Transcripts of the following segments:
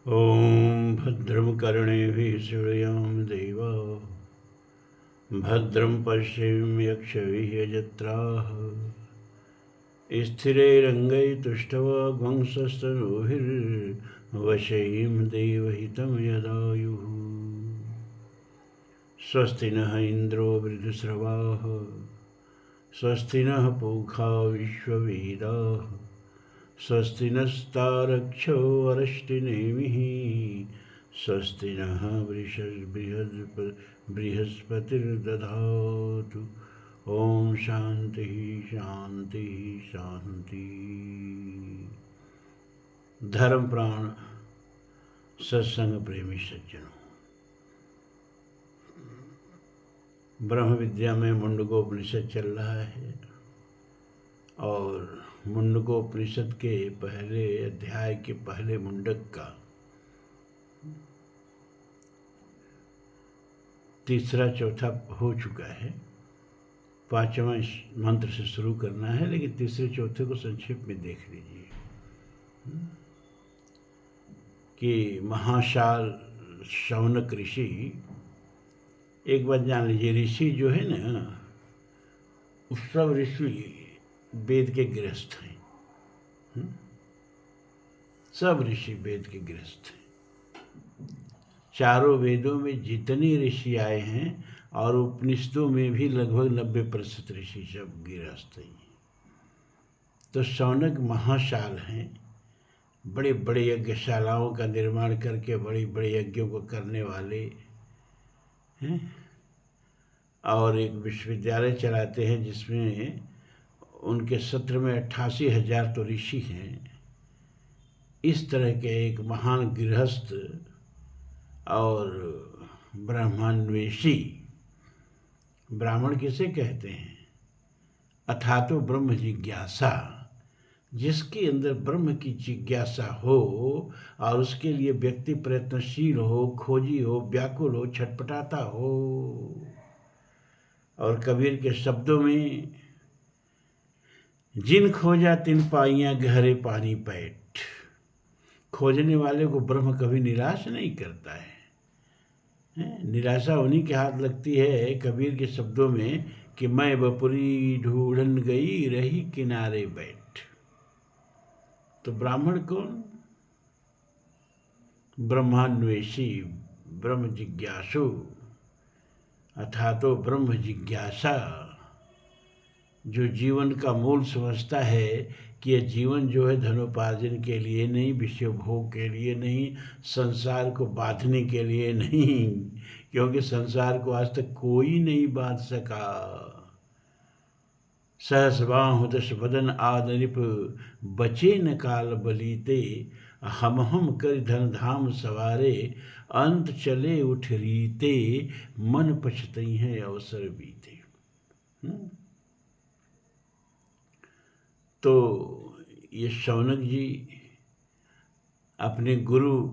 ॐ भद्रं कर्णेभिः शृणुयाम देवा भद्रं पश्येम्यक्षभिर्यजत्राः स्थिरैरङ्गैस्तुष्टवाग्वंशस्तनूभिर्वशैं देवहितं यदायुः स्वस्ति नः इन्द्रो वृद्धश्रवाः स्वस्ति नः पूषा विश्ववेदाः स्वस्ति नस्तारक्षो अरिष्टिनेमिः स्वस्ति नः बृहस्पतिर्दधातु। ओम शांति शांति शांति। धर्म प्राण सत्संग प्रेमी सज्जनों, ब्रह्म विद्या में मुंडकोपनिषद चल रहा है और मुंडकोपनिषद के पहले अध्याय के पहले मुंडक का तीसरा चौथा हो चुका है। पांचवा मंत्र से शुरू करना है, लेकिन तीसरे चौथे को संक्षेप में देख लीजिए कि महाशाल शौनक ऋषि, एक बात जान लीजिए, ऋषि जो है ना, उस सब ऋषि वेद के गृहस्थ हैं। सब ऋषि वेद के गृहस्थ हैं। चारों वेदों में जितने ऋषि आए हैं और उपनिषदों में भी लगभग 90% ऋषि सब गृहस्थ हैं। तो शौनक महाशाल हैं, बड़े बड़े यज्ञशालाओं का निर्माण करके बड़े बड़े यज्ञों को करने वाले हैं और एक विश्वविद्यालय चलाते हैं जिसमें उनके सत्र में 88,000 तो ऋषि हैं। इस तरह के एक महान गृहस्थ और ब्रह्मान्वेषी, ब्राह्मण किसे कहते हैं? अथातो ब्रह्म जिज्ञासा, जिसके अंदर ब्रह्म की जिज्ञासा हो और उसके लिए व्यक्ति प्रयत्नशील हो, खोजी हो, व्याकुल हो, छटपटाता हो। और कबीर के शब्दों में, जिन खोजा तिन पाइयां गहरे पानी पैठ। खोजने वाले को ब्रह्म कभी निराश नहीं करता है। निराशा उन्हीं के हाथ लगती है। कबीर के शब्दों में कि मैं बपुरी ढूंढन गई रही किनारे बैठ। तो ब्राह्मण कौन? ब्रह्मान्वेषी, ब्रह्म जिज्ञासु, अथातो ब्रह्म जिज्ञासा, जो जीवन का मूल समझता है कि यह जीवन जो है धनोपार्जन के लिए नहीं, विषय भोग के लिए नहीं, संसार को बांधने के लिए नहीं, क्योंकि संसार को आज तक कोई नहीं बांध सका। सहस बाहु दश बदन आद नृप, बचे न काल बलीते। हम कर धन धाम सवारे, अंत चले उठ रीते। मन पछतई है अवसर बीते। तो ये शौनक जी अपने गुरु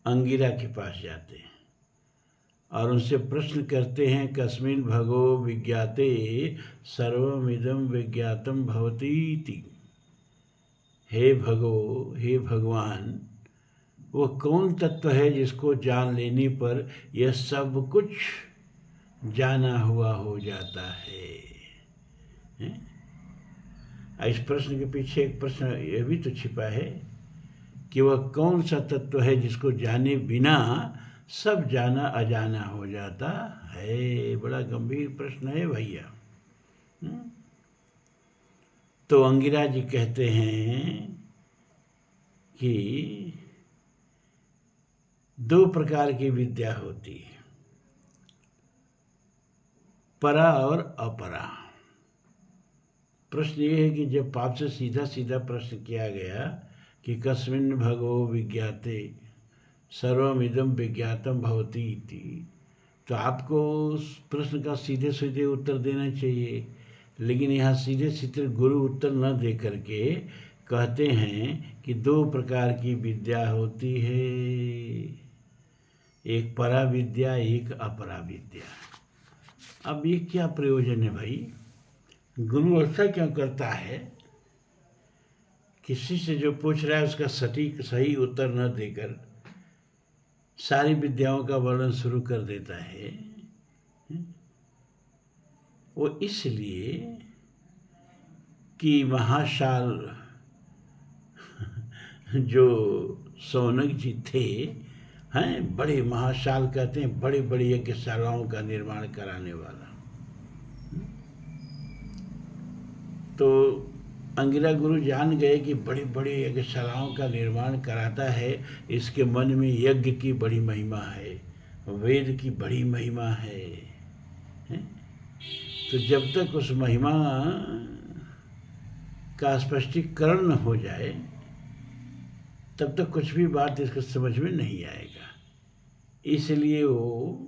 अंगिरा के पास जाते हैं और उनसे प्रश्न करते हैं, कस्मिन् भगो विज्ञाते सर्वमिदं विज्ञातम भवतीति। हे भगो, हे भगवान, वो कौन तत्व है जिसको जान लेने पर यह सब कुछ जाना हुआ हो जाता है? इस प्रश्न के पीछे एक प्रश्न यह भी तो छिपा है कि वह कौन सा तत्व है जिसको जाने बिना सब जाना अजाना हो जाता है? बड़ा गंभीर प्रश्न है भैया। तो अंगिरा जी कहते हैं कि 2 प्रकार की विद्या होती है, परा और अपरा। प्रश्न ये है कि जब पाप से सीधा सीधा प्रश्न किया गया कि कस्मिन् भगो विज्ञाते सर्वमिदं विज्ञातम भवति इति, तो आपको उस प्रश्न का सीधे सीधे उत्तर देना चाहिए। लेकिन यहाँ सीधे सीधे गुरु उत्तर न दे करके कहते हैं कि 2 प्रकार की विद्या होती है, एक परा विद्या, एक अपरा विद्या। अब ये क्या प्रयोजन है भाई? गुरु ऐसा क्यों करता है किसी से जो पूछ रहा है उसका सटीक सही उत्तर न देकर सारी विद्याओं का वर्णन शुरू कर देता है, वो इसलिए कि महाशाल जो शौनक जी थे हैं, बड़े महाशाल कहते हैं, बड़े बड़े यज्ञशालाओं का निर्माण कराने वाला। तो अंगिरा गुरु जान गए कि बड़ी बड़ी यज्ञशालाओं का निर्माण कराता है, इसके मन में यज्ञ की बड़ी महिमा है, वेद की बड़ी महिमा है, तो जब तक उस महिमा का स्पष्टीकरण न हो जाए तब तक कुछ भी बात इसको समझ में नहीं आएगा। इसलिए वो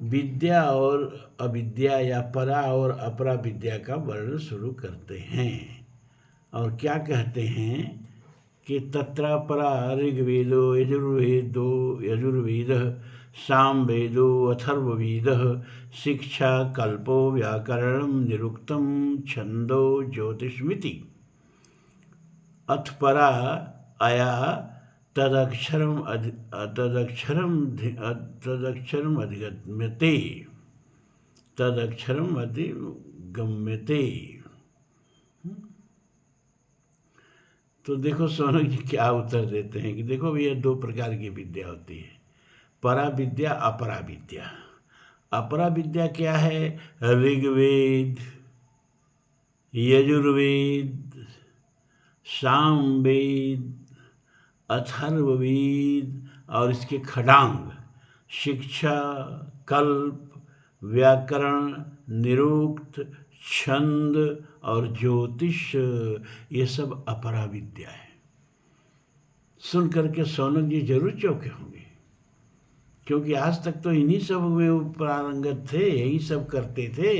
विद्या और अविद्या या परा और अपरा विद्या का वर्णन शुरू करते हैं और क्या कहते हैं कि तत्र परा ऋग्वेदो यजुर्वेदः सामवेदो अथर्ववेदः शिक्षा कल्पो व्याकरणं निरुक्तं छंदो ज्योतिषमिति अथ परा अया तदक्षरम अधिगम्यते। तो देखो शौनक जी क्या उत्तर देते हैं कि देखो भैया, दो प्रकार की विद्या होती है, परा विद्या अपरा विद्या। अपरा विद्या क्या है? ऋग्वेद, यजुर्वेद, सामवेद, अथर्ववेद और इसके खडांग, शिक्षा, कल्प, व्याकरण, निरुक्त, छंद और ज्योतिष, ये सब अपरा विद्या है। सुन करके शौनक जी जरूर चौंके होंगे, क्योंकि आज तक तो इन्हीं सब में पारंगत थे, यही सब करते थे,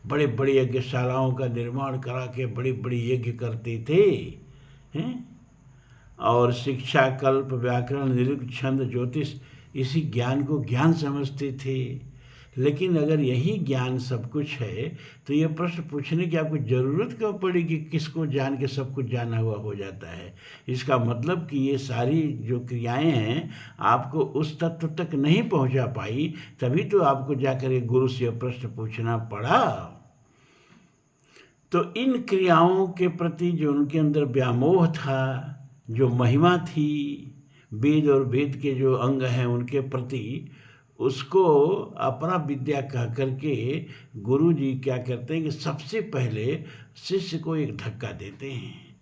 बड़े बड़े यज्ञशालाओं का निर्माण करा के बड़े बड़े यज्ञ करते थे हैं, और शिक्षा, कल्प, व्याकरण, निरुक्त, छंद, ज्योतिष, इसी ज्ञान को ज्ञान समझते थे। लेकिन अगर यही ज्ञान सब कुछ है तो ये प्रश्न पूछने की आपको ज़रूरत क्यों पड़ी कि किसको जान के सब कुछ जाना हुआ हो जाता है? इसका मतलब कि ये सारी जो क्रियाएं हैं आपको उस तत्व तक नहीं पहुंचा पाई, तभी तो आपको जाकर एक गुरु से प्रश्न पूछना पड़ा। तो इन क्रियाओं के प्रति जो उनके अंदर व्यामोह था, जो महिमा थी, वेद और वेद के जो अंग हैं उनके प्रति, उसको अपरा विद्या कह करके गुरु जी क्या करते हैं कि सबसे पहले शिष्य को एक धक्का देते हैं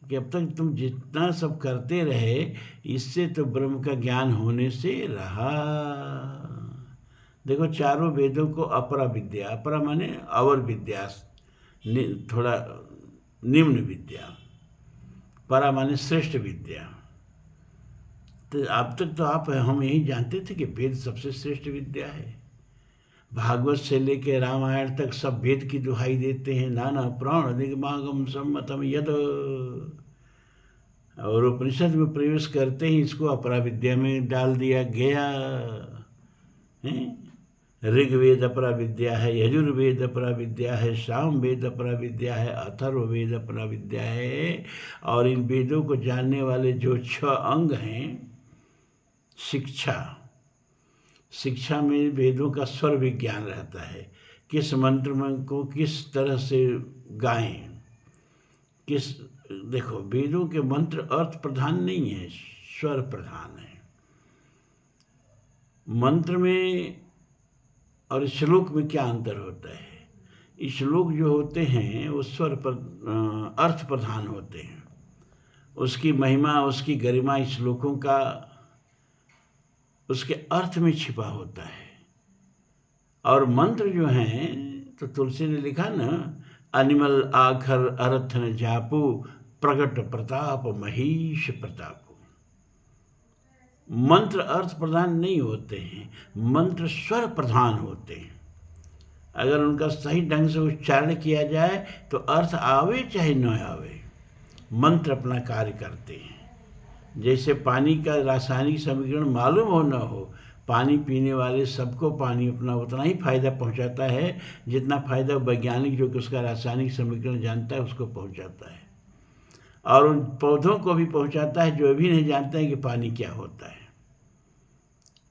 कि अब तक तुम जितना सब करते रहे इससे तो ब्रह्म का ज्ञान होने से रहा। देखो, चारों वेदों को अपरा विद्या, अपरा माने अवर विद्या, थोड़ा निम्न विद्या, परा माने श्रेष्ठ विद्या। तो अब तक तो हम यही जानते थे कि वेद सबसे श्रेष्ठ विद्या है। भागवत से लेकर रामायण तक सब वेद की दुहाई देते हैं, नाना पुराण निगमागम सम्मतम यद, और उपनिषद में प्रवेश करते ही इसको अपरा विद्या में डाल दिया गया है। ऋग्वेद अपरा विद्या है, यजुर्वेद अपरा विद्या है, सामवेद अपरा विद्या है, अथर्ववेद अपरा विद्या है। और इन वेदों को जानने वाले जो 6 अंग हैं, शिक्षा में वेदों का स्वर विज्ञान रहता है, किस मंत्र को किस तरह से गाएं, देखो वेदों के मंत्र अर्थ प्रधान नहीं है, स्वर प्रधान है। मंत्र में और श्लोक में क्या अंतर होता है? श्लोक जो होते हैं वो स्वर पर अर्थ प्रधान होते हैं, उसकी महिमा, उसकी गरिमा श्लोकों का उसके अर्थ में छिपा होता है। और मंत्र जो हैं, तो तुलसी ने लिखा ना, अनिमल आखर अर्थ न जापू, प्रगट प्रताप महीश प्रताप। मंत्र अर्थ प्रधान नहीं होते हैं, मंत्र स्वर प्रधान होते हैं। अगर उनका सही ढंग से उच्चारण किया जाए तो अर्थ आवे चाहे न आवे, मंत्र अपना कार्य करते हैं। जैसे पानी का रासायनिक समीकरण मालूम हो न हो, पानी पीने वाले सबको पानी अपना उतना ही फायदा पहुंचाता है जितना फायदा वैज्ञानिक जो कि उसका रासायनिक समीकरण जानता है उसको पहुंचाता है। और उन पौधों को भी पहुंचाता है जो भी नहीं जानते हैं कि पानी क्या होता है।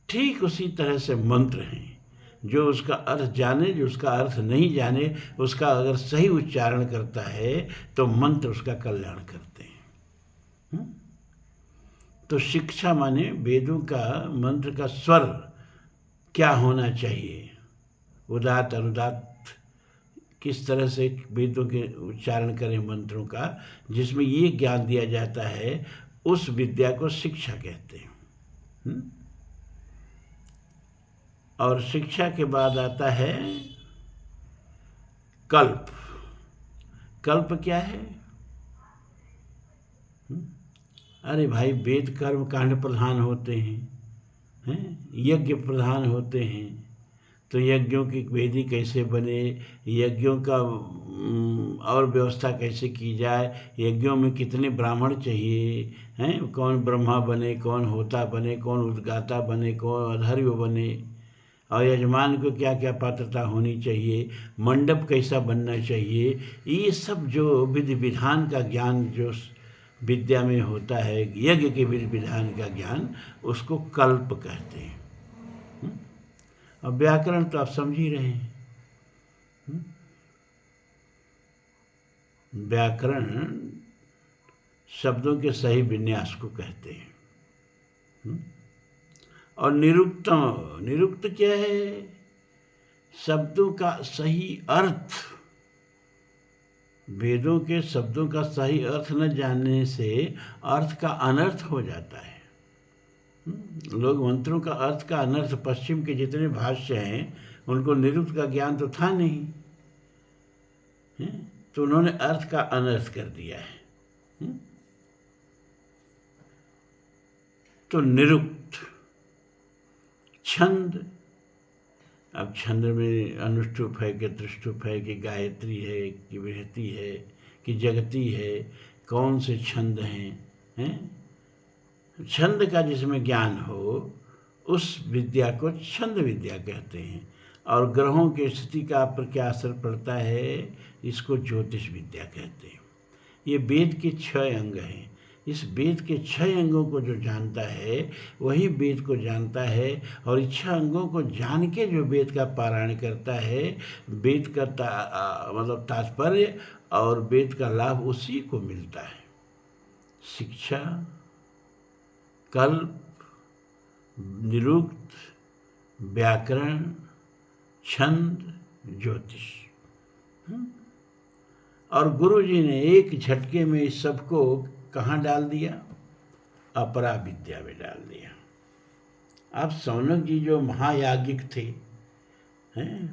ठीक उसी तरह से मंत्र हैं, जो उसका अर्थ जाने, जो उसका अर्थ नहीं जाने, उसका अगर सही उच्चारण करता है तो मंत्र उसका कल्याण करते हैं। तो शिक्षा माने वेदों का मंत्र का स्वर क्या होना चाहिए, उदात्त अनुदात्त, किस तरह से वेदों के उच्चारण करें मंत्रों का, जिसमें ये ज्ञान दिया जाता है, उस विद्या को शिक्षा कहते हैं। और शिक्षा के बाद आता है कल्प। कल्प क्या है? अरे भाई, वेद कर्म कांड प्रधान होते हैं, यज्ञ प्रधान होते हैं, तो यज्ञों की वेदी कैसे बने, यज्ञों का और व्यवस्था कैसे की जाए, यज्ञों में कितने ब्राह्मण चाहिए हैं, कौन ब्रह्मा बने, कौन होता बने, कौन उद्गाता बने, कौन अधर्व बने, और यजमान को क्या क्या पात्रता होनी चाहिए, मंडप कैसा बनना चाहिए, ये सब जो विधि विधान का ज्ञान जो विद्या में होता है, यज्ञ के विधि विधान का ज्ञान, उसको कल्प कहते हैं। अब व्याकरण तो आप समझ ही रहे हैं। व्याकरण शब्दों के सही विन्यास को कहते हैं। और निरुक्त, निरुक्त क्या है? शब्दों का सही अर्थ। वेदों के शब्दों का सही अर्थ न जानने से अर्थ का अनर्थ हो जाता है। लोग मंत्रों का अर्थ का अनर्थ, पश्चिम के जितने भाष्य हैं उनको निरुक्त का ज्ञान तो था नहीं, तो उन्होंने अर्थ का अनर्थ कर दिया है। तो निरुक्त। छंद, अब छंद में अनुष्टुप है कि त्रिष्टुप है कि गायत्री है कि बृहति है कि जगती है, कौन से छंद हैं? छंद का जिसमें ज्ञान हो उस विद्या को छंद विद्या कहते हैं। और ग्रहों की स्थिति का पर क्या असर पड़ता है, इसको ज्योतिष विद्या कहते हैं। ये वेद के 6 अंग हैं। इस वेद के 6 अंगों को जो जानता है वही वेद को जानता है, और इस 6 अंगों को जान के जो वेद का पारायण करता है, वेद का मतलब तात्पर्य और वेद का लाभ उसी को मिलता है। शिक्षा, कल्प, निरुक्त, व्याकरण, छंद, ज्योतिष। और गुरु जी ने एक झटके में इस सबको कहाँ डाल दिया? अपरा विद्या में डाल दिया। अब सौनक जी जो महायाज्ञिक थे,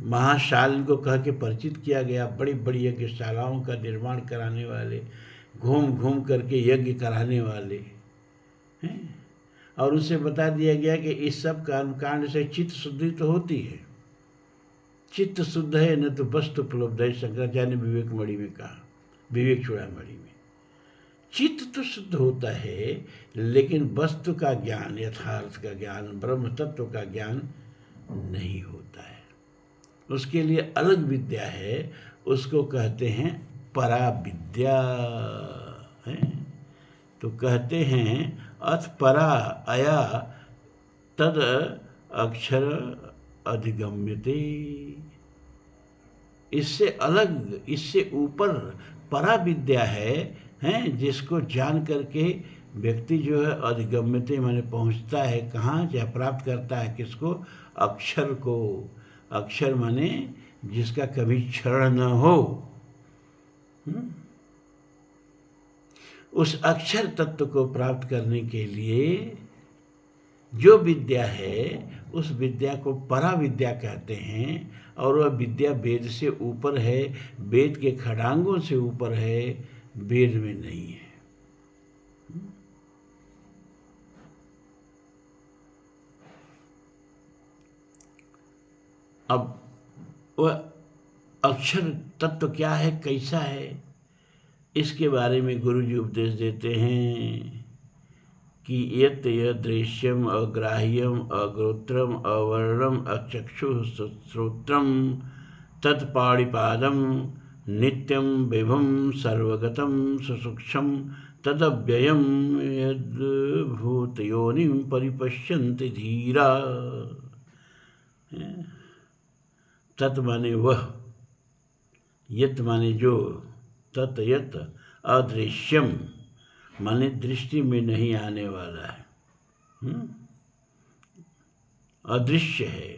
महाशाल को कह के परिचित किया गया, बड़ी बड़ी यज्ञशालाओं का निर्माण कराने वाले, घूम घूम करके यज्ञ कराने वाले, और उनसे बता दिया गया कि इस सब कर्मकांड से चित्त शुद्धि तो होती है। चित्त शुद्ध है न तो वस्तु उपलब्ध है, शंकराचार्य ने विवेक मणि में कहा, विवेक चूड़ामणि में। चित्त तो शुद्ध होता है, लेकिन वस्तु का ज्ञान, यथार्थ का ज्ञान, ब्रह्म तत्व का ज्ञान नहीं होता है। उसके लिए अलग विद्या है, उसको कहते हैं परा विद्या है। तो कहते हैं अथ परा अया तद अक्षर अधिगम्यते। इससे अलग, इससे ऊपर परा विद्या है, जिसको जान करके व्यक्ति जो है अधिगम्यते माने पहुंचता है कहाँ, या प्राप्त करता है किसको? अक्षर को। अक्षर माने जिसका कभी क्षरण न हो। उस अक्षर तत्व को प्राप्त करने के लिए जो विद्या है, उस विद्या को परा विद्या कहते हैं। और वह विद्या वेद से ऊपर है, वेद के खड़ांगों से ऊपर है, वेद में नहीं है। अब वह अक्षर तत्व क्या है, कैसा है, इसके बारे में गुरु जी उपदेश देते हैं कि यत् यदृश्यम अग्राह्यम अग्रोत्रम अवर्णम अचक्षु श्रोत्रम तत्पाणिपादम नित्यं विभुं सर्वगतं सुसूक्ष्मं तदव्ययं यद्भूतयोनिं परिपश्यन्ति धीरा। तत् माने वह, यत माने जो, तत् यत अदृश्यम माने दृष्टि में नहीं आने वाला है, अदृश्य है।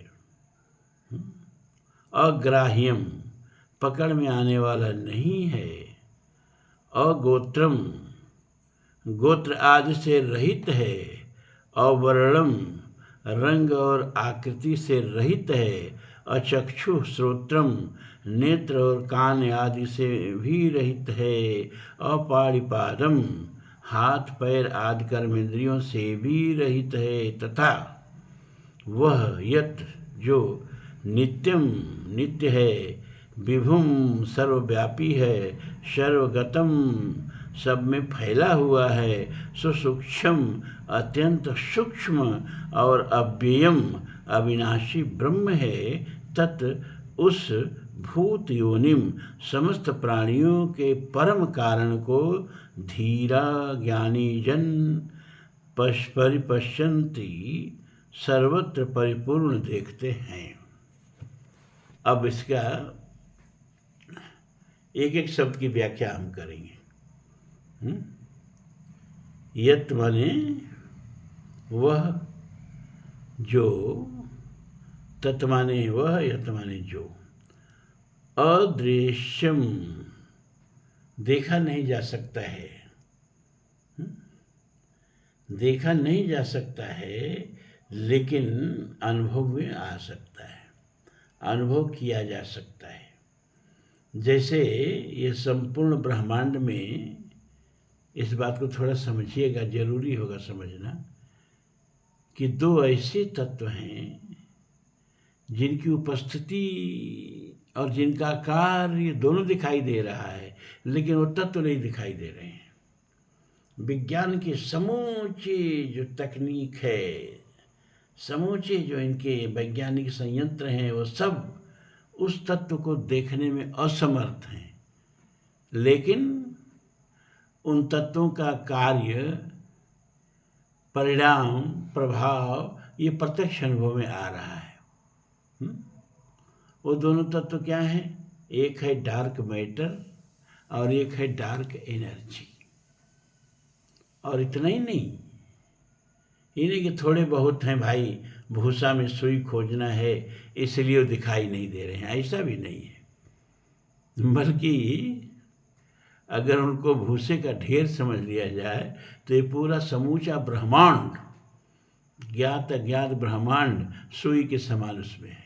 अग्राह्यम पकड़ में आने वाला नहीं है। अगोत्रम गोत्र आदि से रहित है। अवर्णम रंग और आकृति से रहित है। अचक्षु श्रोत्रम नेत्र और कान आदि से भी रहित है। अपाणिपादम हाथ पैर आदि कर्मेंद्रियों से भी रहित है। तथा वह यत जो नित्यम नित्य है, विभुम सर्वव्यापी है, सर्वगतम सब में फैला हुआ है, सुसूक्ष्म अत्यंत सूक्ष्म और अव्ययम अविनाशी ब्रह्म है। तत् उस भूत योनिम समस्त प्राणियों के परम कारण को धीरा ज्ञानी जन परिपश्यन्ति सर्वत्र परिपूर्ण देखते हैं। अब इसका एक एक शब्द की व्याख्या हम करेंगे। यत माने वह जो, तत् माने वह, यत माने जो। अदृश्यम देखा नहीं जा सकता है, देखा नहीं जा सकता है लेकिन अनुभव में आ सकता है, अनुभव किया जा सकता है। जैसे ये संपूर्ण ब्रह्मांड में, इस बात को थोड़ा समझिएगा, जरूरी होगा समझना, कि दो ऐसे तत्व हैं जिनकी उपस्थिति और जिनका कार्य दोनों दिखाई दे रहा है, लेकिन वो तत्व नहीं दिखाई दे रहे हैं। विज्ञान के समूचे जो तकनीक है, समूचे जो इनके वैज्ञानिक संयंत्र हैं, वो सब उस तत्व को देखने में असमर्थ हैं, लेकिन उन तत्वों का कार्य, परिणाम, प्रभाव ये प्रत्यक्ष अनुभव में आ रहा है। वो दोनों तत्व क्या हैं? एक है डार्क मैटर और एक है डार्क एनर्जी। और इतना ही नहीं, ये नहीं कि थोड़े बहुत हैं भाई, भूसा में सुई खोजना है इसलिए वो दिखाई नहीं दे रहे हैं, ऐसा भी नहीं है। बल्कि अगर उनको भूसे का ढेर समझ लिया जाए तो ये पूरा समूचा ब्रह्मांड, ज्ञात अज्ञात ब्रह्मांड सुई के समान उसमें है।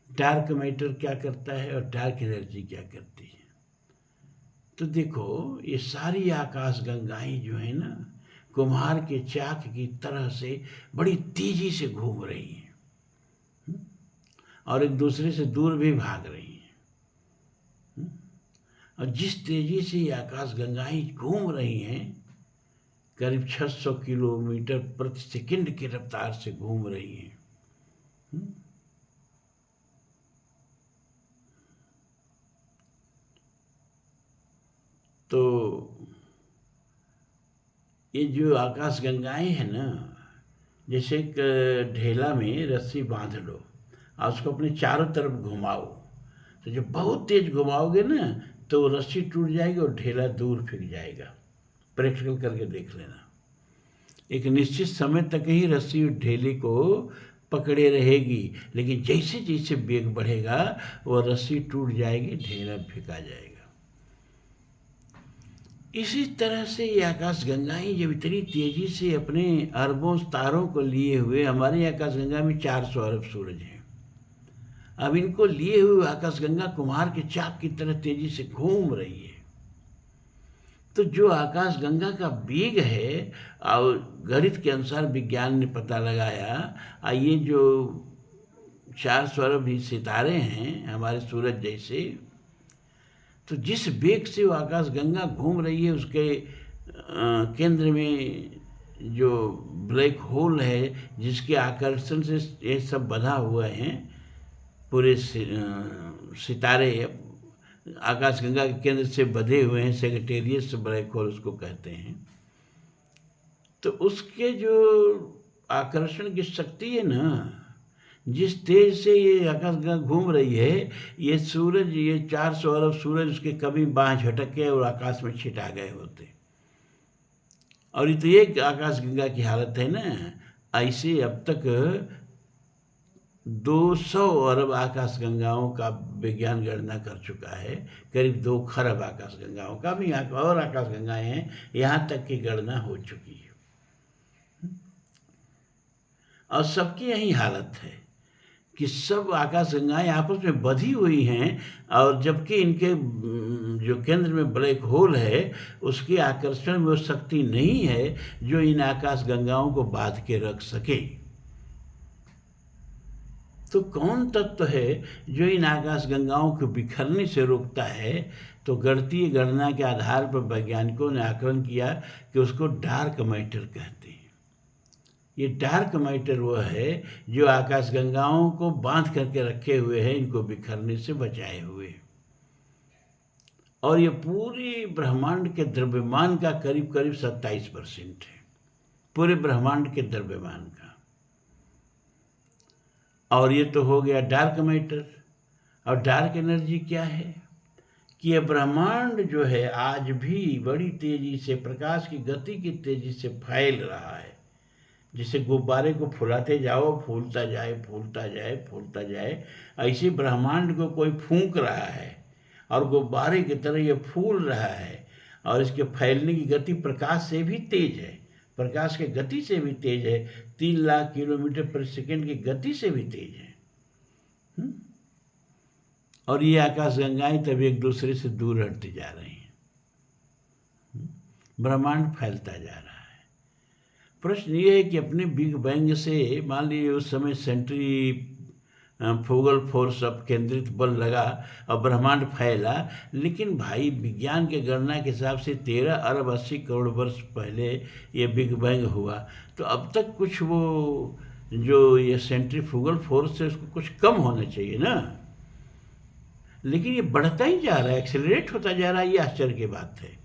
डार्क मैटर क्या करता है और डार्क एनर्जी क्या करती है? तो देखो, ये सारी आकाश गंगाएं जो है ना, कुम्हार के चाक की तरह से बड़ी तेजी से घूम रही हैं और एक दूसरे से दूर भी भाग रही हैं। और जिस तेजी से ये आकाश गंगाएं घूम रही हैं, करीब 600 किलोमीटर प्रति सेकंड की रफ्तार से घूम रही हैं। तो ये जो आकाश गंगाएं हैं ना, जैसे एक ढेला में रस्सी बांध लो और उसको अपने चारों तरफ घुमाओ, तो जब बहुत तेज घुमाओगे ना तो रस्सी टूट जाएगी और ढेला दूर फेंक जाएगा। प्रैक्टिकल करके देख लेना। एक निश्चित समय तक ही रस्सी ढेले को पकड़े रहेगी, लेकिन जैसे जैसे वेग बढ़ेगा वो रस्सी टूट जाएगी, ढेला फेंका जाएगा। इसी तरह से ये आकाश गंगाएं जब इतनी तेजी से अपने अरबों तारों को लिए हुए, हमारे आकाश गंगा में 400 अरब सूरज हैं, अब इनको लिए हुए आकाश गंगा कुम्हार के चाक की तरह तेजी से घूम रही है। तो जो आकाश गंगा का वेग है, और गणित के अनुसार विज्ञान ने पता लगाया, ये जो 400 अरब ही सितारे हैं हमारे सूरज जैसे, तो जिस वेग से वो आकाश गंगा घूम रही है, उसके केंद्र में जो ब्लैक होल है जिसके आकर्षण से ये सब बंधा हुआ है, पूरे सितारे आकाशगंगा के केंद्र से बंधे हुए हैं, सेक्रेटेरियस ब्लैक होल उसको कहते हैं। तो उसके जो आकर्षण की शक्ति है ना, जिस तेज से ये आकाशगंगा घूम रही है, ये सूरज, ये 400 अरब सूरज उसके कभी बाँह झटक के और आकाश में छिटा गए होते। और ये तो ये आकाशगंगा की हालत है ना। ऐसे अब तक 200 अरब आकाशगंगाओं का विज्ञान गणना कर चुका है। करीब 2 खरब आकाशगंगाओं का भी और आकाशगंगाएं हैं, यहाँ तक की गणना हो चुकी है। और सबकी यही हालत है कि सब आकाशगंगाएं आपस में बंधी हुई हैं, और जबकि इनके जो केंद्र में ब्लैक होल है उसके आकर्षण में वो शक्ति नहीं है जो इन आकाशगंगाओं को बांध के रख सके। तो कौन तत्व है जो इन आकाशगंगाओं को बिखरने से रोकता है? तो गणितीय गणना के आधार पर वैज्ञानिकों ने आकलन किया कि उसको डार्क मैटर कहते हैं। ये डार्क मैटर वो है जो आकाशगंगाओं को बांध करके रखे हुए है, इनको बिखरने से बचाए हुए। और ये पूरी ब्रह्मांड के द्रव्यमान का करीब करीब 27% है, पूरे ब्रह्मांड के द्रव्यमान का। और ये तो हो गया डार्क मैटर। और डार्क एनर्जी क्या है कि ये ब्रह्मांड जो है आज भी बड़ी तेजी से, प्रकाश की गति की तेजी से फैल रहा है। जिसे गुब्बारे को फुलाते जाओ, फूलता जाए, फूलता जाए, फूलता जाए, ऐसे ब्रह्मांड को कोई फूंक रहा है और गुब्बारे की तरह ये फूल रहा है। और इसके फैलने की गति प्रकाश से भी तेज है, प्रकाश के गति से भी तेज है, 3 लाख किलोमीटर पर सेकेंड की गति से भी तेज है। और ये आकाशगंगाएं तब एक दूसरे से दूर हटती जा रही हैं, ब्रह्मांड फैलता जा रहा है। प्रश्न ये है कि अपने बिग बैंग से, मान लीजिए उस समय सेंट्रीफ्यूगल फोर्स अब केंद्रित बल लगा और ब्रह्मांड फैला, लेकिन भाई विज्ञान के गणना के हिसाब से 13 अरब 80 करोड़ वर्ष पहले ये बिग बैंग हुआ। तो अब तक कुछ वो जो ये सेंट्रीफ्यूगल फोर्स है उसको कुछ कम होना चाहिए ना, लेकिन ये बढ़ता ही जा रहा है, एक्सेलरेट होता जा रहा है। ये आश्चर्य की बात है।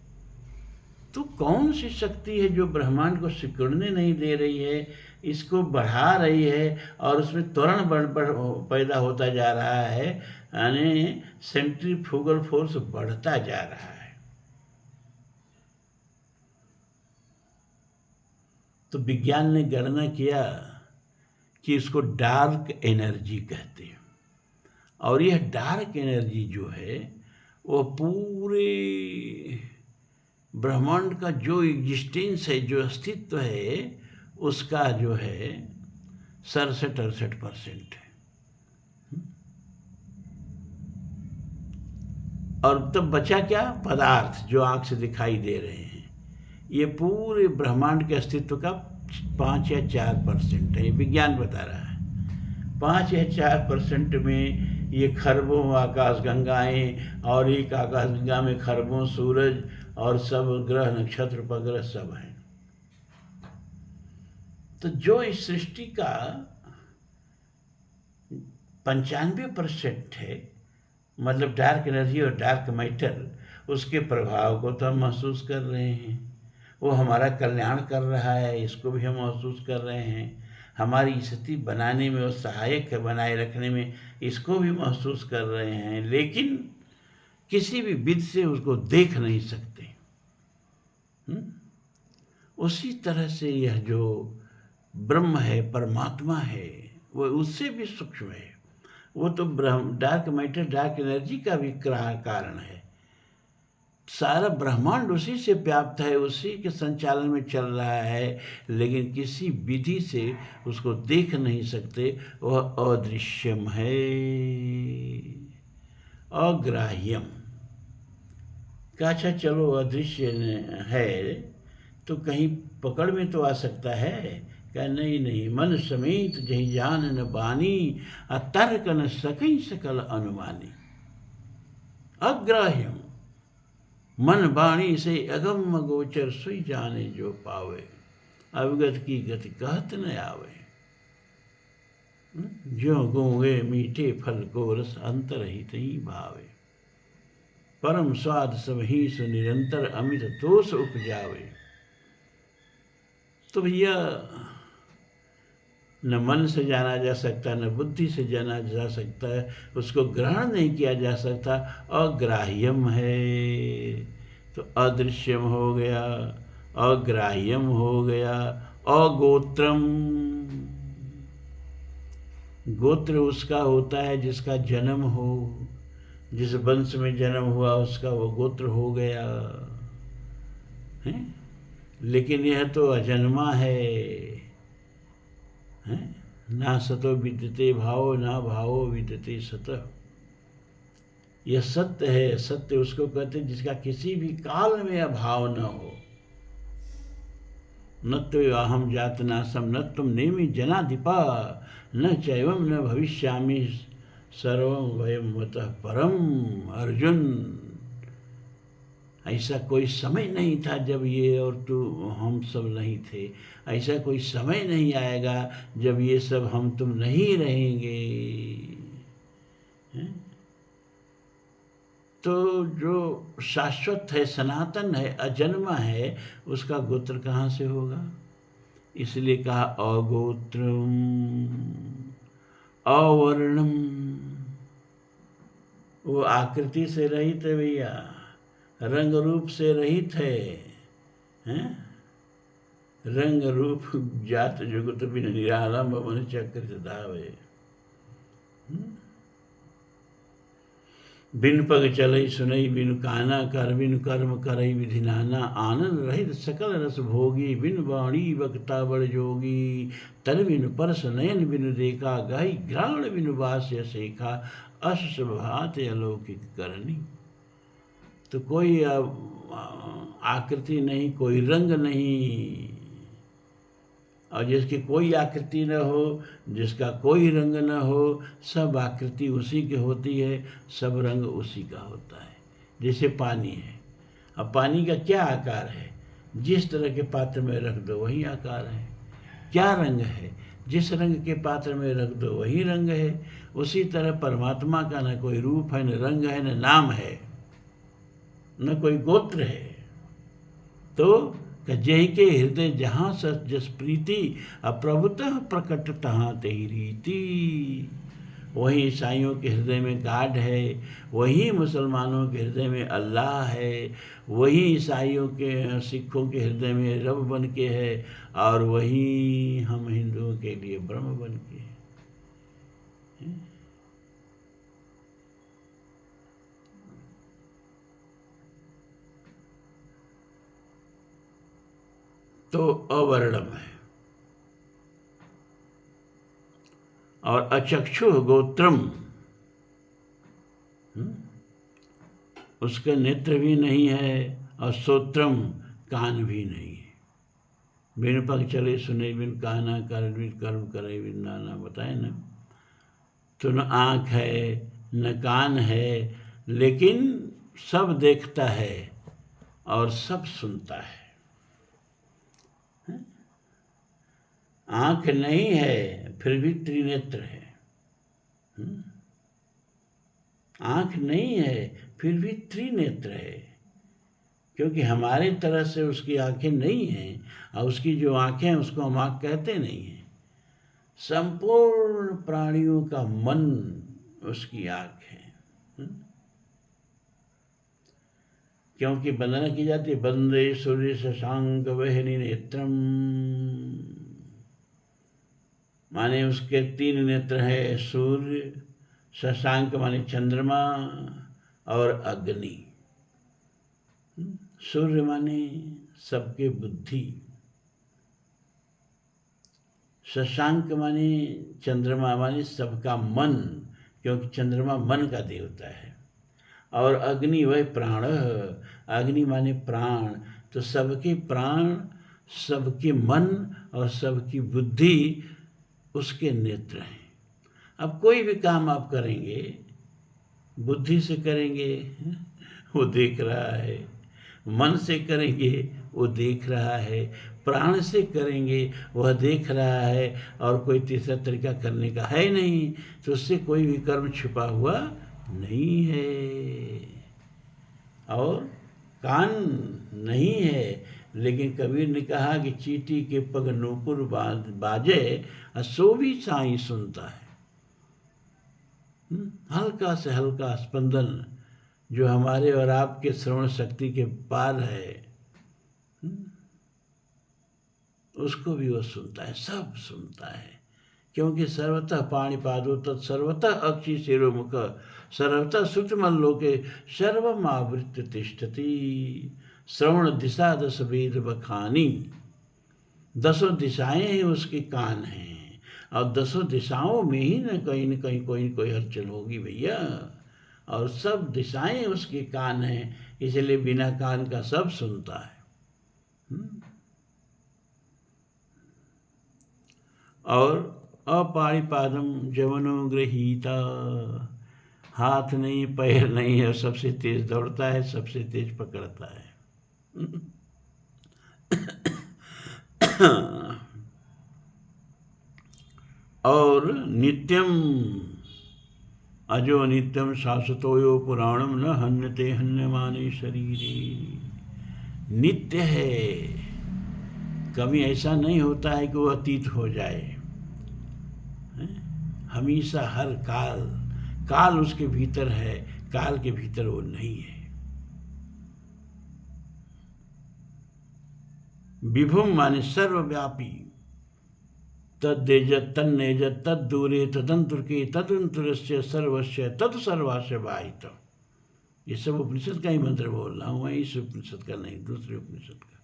तो कौन सी शक्ति है जो ब्रह्मांड को सिकुड़ने नहीं दे रही है, इसको बढ़ा रही है और उसमें त्वरण पैदा होता जा रहा है, यानी सेंट्रीफ्यूगल फोर्स बढ़ता जा रहा है। तो विज्ञान ने गणना किया कि इसको डार्क एनर्जी कहते हैं। और यह डार्क एनर्जी जो है वो पूरे ब्रह्मांड का जो एग्जिस्टेंस है, जो अस्तित्व है, उसका जो है 67-68% है। और तब बचा क्या? पदार्थ जो आँख से दिखाई दे रहे हैं। ये पूरे ब्रह्मांड के अस्तित्व का 5 या 4% है, ये विज्ञान बता रहा है। 5 या 4% में ये खरबों आकाशगंगाएं, और एक आकाशगंगा में खरबों सूरज और सब ग्रह नक्षत्र उपग्रह सब हैं। तो जो इस सृष्टि का 95% है, मतलब डार्क एनर्जी और डार्क मैटर, उसके प्रभाव को तो हम महसूस कर रहे हैं। वो हमारा कल्याण कर रहा है, इसको भी हम महसूस कर रहे हैं। हमारी स्थिति बनाने में और सहायक बनाए रखने में इसको भी महसूस कर रहे हैं, लेकिन किसी भी विधि से उसको देख नहीं सकते। उसी तरह से यह जो ब्रह्म है, परमात्मा है, वो उससे भी सूक्ष्म है। वो तो डार्क मैटर, डार्क एनर्जी का भी कारण है। सारा ब्रह्मांड उसी से व्याप्त है, उसी के संचालन में चल रहा है, लेकिन किसी विधि से उसको देख नहीं सकते। वह अदृश्यम है, अग्राह्यम। अच्छा चलो अदृश्य है तो कहीं पकड़ में तो आ सकता है, क्या? नहीं, मन समेत जही जान न बानी, तर्क न सकई सकल अनुमानी। अग्राह्यम, मन बाणी से अगम गोचर, सुई जाने जो पावे, अवगत की गति कहत न आवे। ज्यों गूंगे मीठे फल को रस अंतरहित ही भावे, परम स्वाद सब ही सु निरंतर अमित तोष उपजावे। तो भैया न मन से जाना जा सकता, न बुद्धि से जाना जा सकता है, उसको ग्रहण नहीं किया जा सकता, अग्राह्यम है। तो अदृश्यम हो गया, अग्राह्यम हो गया, अगोत्रम। गोत्र उसका होता है जिसका जन्म हो, जिस वंश में जन्म हुआ उसका वो गोत्र हो गया है। लेकिन यह तो अजन्मा है, ना सतो विद्यते भावो, ना भावो विद्यते सतः। यह सत्य है। सत्य उसको कहते हैं जिसका किसी भी काल में अभाव न हो। न तो अहम जात नासम, न तुम नेमि जनाधिपा, न चैवम न भविष्यामि सर्वम वयम मतः परम। अर्जुन, ऐसा कोई समय नहीं था जब ये और तू हम सब नहीं थे। ऐसा कोई समय नहीं आएगा जब ये सब हम तुम नहीं रहेंगे। तो जो शाश्वत है, सनातन है, अजन्मा है, उसका गोत्र कहाँ से होगा? इसलिए कहा अगोत्रम अवर्णम। वो आकृति से रहित है भैया, रंग रूप से रहित है, हैं? रंग रूप जात जुगत बिन निरालंब मन चक्र धावे। बिन पग चलई सुनई बिनु काना, कर बिनु कर्म करई विधि नाना। आनंद रहित सकल रस भोगी, बिन वाणी वक्ता बड़ जोगी। तन बिनु परस नयन बिनु देखा, गहि घ्राण बिनु बास्य सेखा। अस सब भात अलौकिक करनी। तो कोई आकृति नहीं, कोई रंग नहीं, और जिसकी कोई आकृति न हो, जिसका कोई रंग न हो, सब आकृति उसी की होती है, सब रंग उसी का होता है। जैसे पानी है, अब पानी का क्या आकार है? जिस तरह के पात्र में रख दो वही आकार है। क्या रंग है? जिस रंग के पात्र में रख दो वही रंग है। उसी तरह परमात्मा का न कोई रूप है, न रंग है, न नाम है, न कोई गोत्र है। तो जय के हृदय जहाँ सच जस प्रीति, अप्रभुतः प्रकट तहाँ तेहि रीति। वही ईसाइयों के हृदय में गॉड है, वही मुसलमानों के हृदय में अल्लाह है, वही ईसाइयों के सिखों के हृदय में रब बन के है, और वही हम हिंदुओं के लिए ब्रह्म बन के है। तो अवर्णम है। और अचक्षु गोत्रम, उसका नेत्र भी नहीं है, और श्रोत्रम कान भी नहीं है। बिन पग चले सुने बिन काना, कर बिन कर्म करे बिन नाना। बताए ना। तो न आँख है, न कान है, लेकिन सब देखता है और सब सुनता है। आँख नहीं है फिर भी त्रिनेत्र है। आँख नहीं है फिर भी त्रिनेत्र है, क्योंकि हमारे तरह से उसकी आँखें नहीं हैं, और उसकी जो आँखें हैं उसको हम आँख कहते नहीं हैं। संपूर्ण प्राणियों का मन उसकी आँख है। क्योंकि वंदना की जाती है, वंदे सूर्य शशांक वहनि नेत्रम। माने उसके 3 नेत्र है, सूर्य, शशांक माने चंद्रमा, और अग्नि। सूर्य माने सबके बुद्धि, शशांक माने चंद्रमा माने सबका मन, क्योंकि चंद्रमा मन का देवता है, और अग्नि वह प्राण। अग्नि माने प्राण। तो सबके प्राण, सबके मन और सबकी बुद्धि उसके नेत्र हैं। अब कोई भी काम आप करेंगे, बुद्धि से करेंगे वो देख रहा है, मन से करेंगे वो देख रहा है, प्राण से करेंगे, वह देख रहा है और कोई तीसरा तरीका करने का है नहीं, तो उससे कोई भी कर्म छुपा हुआ नहीं है। और कान नहीं है, लेकिन कबीर ने कहा कि चींटी के पग नूपुर बाजे, सो भी साईं सुनता है। हल्का से हल्का स्पंदन जो हमारे और आपके श्रवण शक्ति के पार है, उसको भी वो सुनता है, सब सुनता है। क्योंकि सर्वतः पाणिपादो तत्सर्वतः अक्षि शिरोमुख सर्वतः श्रुतिमल्लोके सर्वमावृत्य तिष्ठति। श्रवण दिशा दस वेद बखानी, दसों दिशाएं ही उसके कान हैं, और दसों दिशाओं में ही न कहीं कोई न कोई हलचल होगी भैया, और सब दिशाएं उसके कान हैं, इसलिए बिना कान का सब सुनता है। और अपाणिपादम जवनो गृहीता, हाथ नहीं पैर नहीं है, सबसे तेज दौड़ता है, सबसे तेज पकड़ता है। और नित्यम अजो नित्यम शाश्वतोयो पुराणम न हन्यते हन्यमाने शरीरे। नित्य है, कभी ऐसा नहीं होता है कि वो अतीत हो जाए। हमेशा हर काल उसके भीतर है, काल के भीतर वो नहीं है। विभुम माने सर्वव्यापी, तद्देजत तन्नेजत तद्दूरे तदंतुर्के तदंतुरस्य सर्वस्य तद सर्वास्य वाहित। ये सब उपनिषद का ही मंत्र बोल रहा हूँ मैं, इस उपनिषद का नहीं, दूसरे उपनिषद का।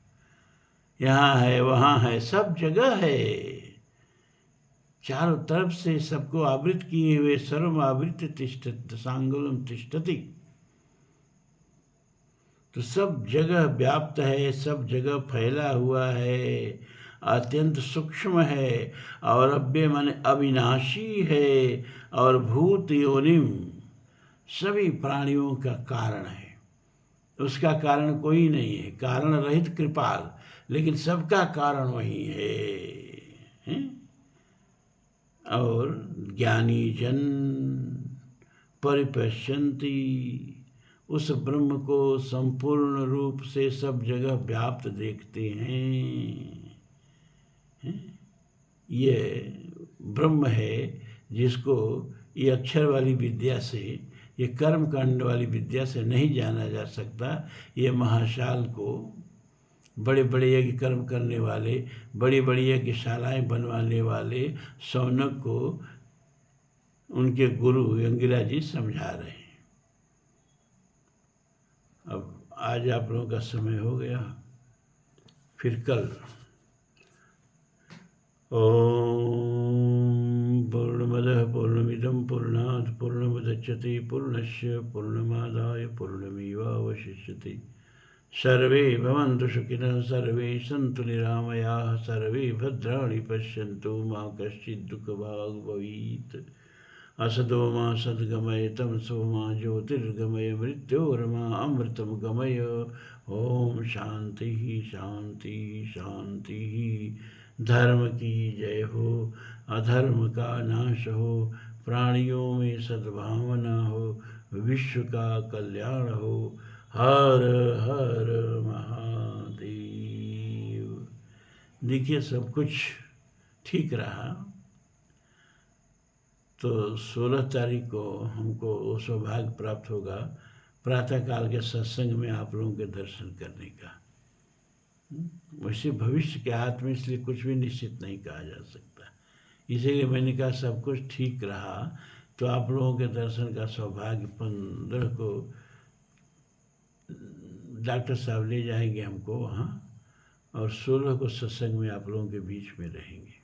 यहाँ है वहाँ है, सब जगह है, चारों तरफ से सबको आवृत किए हुए सर्व आवृत तिष्ठति सांगुलम तिष्ठति। तो सब जगह व्याप्त है, सब जगह फैला हुआ है, अत्यंत सूक्ष्म है, और अव्यय माने अविनाशी है, और भूत योनिम सभी प्राणियों का कारण है। उसका कारण कोई नहीं है, कारण रहित कृपाल, लेकिन सबका कारण वही है। और ज्ञानी जन परिपश्यन्ति, उस ब्रह्म को संपूर्ण रूप से सब जगह व्याप्त देखते हैं। ये ब्रह्म है जिसको ये अक्षर वाली विद्या से, ये कर्म कांड वाली विद्या से नहीं जाना जा सकता। ये महाशाल को, बड़े बड़े यज्ञ कर्म करने वाले, बड़ी बड़ी यज्ञशालाएँ बनवाने वाले शौनक को उनके गुरु अंगिरा जी समझा रहे हैं। अब आज आप लोगों का समय हो गया, फिर कल। ओम पूर्णमदः पूर्णमिदं पूर्णात् पूर्णमुदच्यते पूर्णस्य पूर्णमादाय पूर्णमेवावशिष्यते। सर्वे भवन्तु सुखिनः, सर्वे सन्तु निरामयाः, सर्वे भद्राणि पश्यन्तु मा कश्चित् दुःखभाग् भवेत्। असदो मा सद्गमय तमसो मा ज्योतिर्गमय मृत्योर्मा अमृतं गमय। ओम शांति शांति शांति। धर्म की जय हो, अधर्म का नाश हो, प्राणियों में सद्भावना हो, विश्व का कल्याण हो। हर हर महादेव। देखिए सब कुछ ठीक रहा, तो 16 तारीख को हमको वो सौभाग्य प्राप्त होगा प्रातःकाल के सत्संग में आप लोगों के दर्शन करने का। वैसे भविष्य के हाथ में, इसलिए कुछ भी निश्चित नहीं कहा जा सकता। इसीलिए मैंने कहा सब कुछ ठीक रहा तो आप लोगों के दर्शन का सौभाग्य 15 को डॉक्टर साहब ले जाएंगे हमको वहाँ, और 16 को सत्संग में आप लोगों के बीच में रहेंगे।